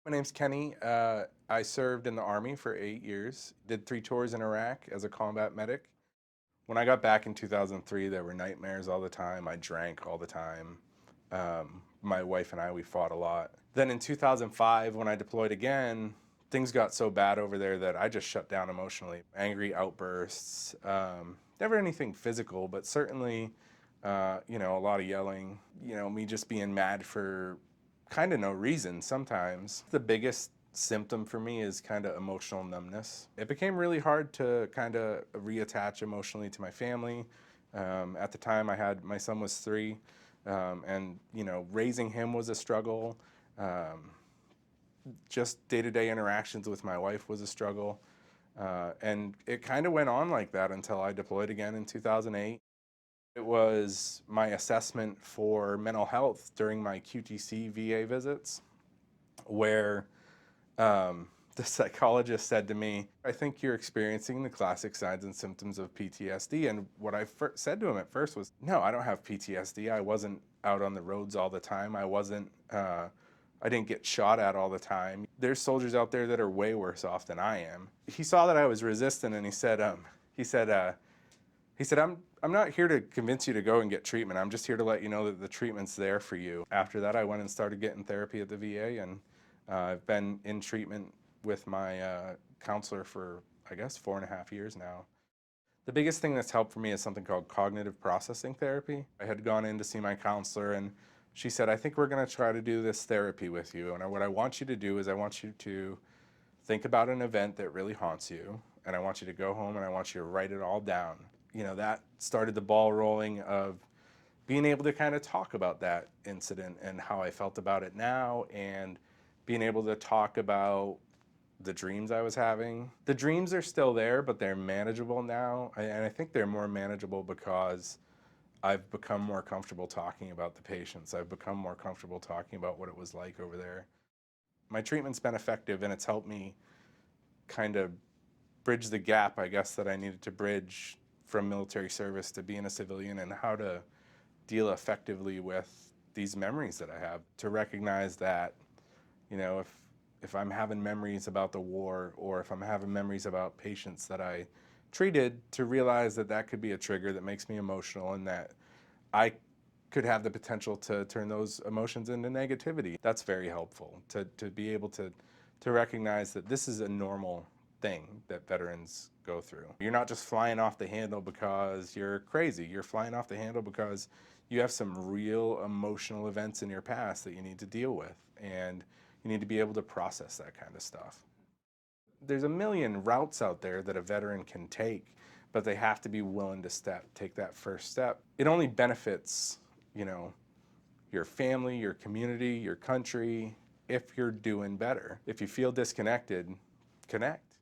My name's Kenny. I served in the Army for 8 years, did 3 tours in Iraq as a combat medic. When I got back in 2003, there were nightmares all the time. I drank all the time. My wife and I, we fought a lot. Then in 2005, when I deployed again, things got so bad over there that I just shut down emotionally. Angry outbursts, never anything physical, but certainly, a lot of yelling, me just being mad for kind of no reason sometimes. The biggest symptom for me is kind of emotional numbness. It became really hard to kind of reattach emotionally to my family. At the time, my son was 3, and raising him was a struggle. Just day-to-day interactions with my wife was a struggle, and it kind of went on like that until I deployed again in 2008. It was my assessment for mental health during my QTC VA visits, where the psychologist said to me, "I think you're experiencing the classic signs and symptoms of PTSD." And what I said to him at first was, "No, I don't have PTSD. I wasn't out on the roads all the time. I didn't get shot at all the time. There's soldiers out there that are way worse off than I am." He saw that I was resistant, and he said, uh, I'm not here to convince you to go and get treatment. I'm just here to let you know that the treatment's there for you." After that, I went and started getting therapy at the VA, and I've been in treatment with my counselor for, I guess, 4.5 years now. The biggest thing that's helped for me is something called cognitive processing therapy. I had gone in to see my counselor, and she said, "I think we're going to try to do this therapy with you. And what I want you to do is I want you to think about an event that really haunts you, and I want you to go home and I want you to write it all down." That started the ball rolling of being able to kind of talk about that incident and how I felt about it now, and being able to talk about the dreams I was having. The dreams are still there, but they're manageable now. And I think they're more manageable because I've become more comfortable talking about the patients. I've become more comfortable talking about what it was like over there. My treatment's been effective, and it's helped me kind of bridge the gap, I guess, that I needed to bridge from military service to being a civilian, and how to deal effectively with these memories that I have. To recognize that, if I'm having memories about the war, or if I'm having memories about patients that I treated, to realize that that could be a trigger that makes me emotional, and that I could have the potential to turn those emotions into negativity. That's very helpful to be able to recognize that this is a normal thing that veterans go through. You're not just flying off the handle because you're crazy. You're flying off the handle because you have some real emotional events in your past that you need to deal with, and you need to be able to process that kind of stuff. There's a million routes out there that a veteran can take, but they have to be willing to take that first step. It only benefits, you know, your family, your community, your country, if you're doing better. If you feel disconnected, connect.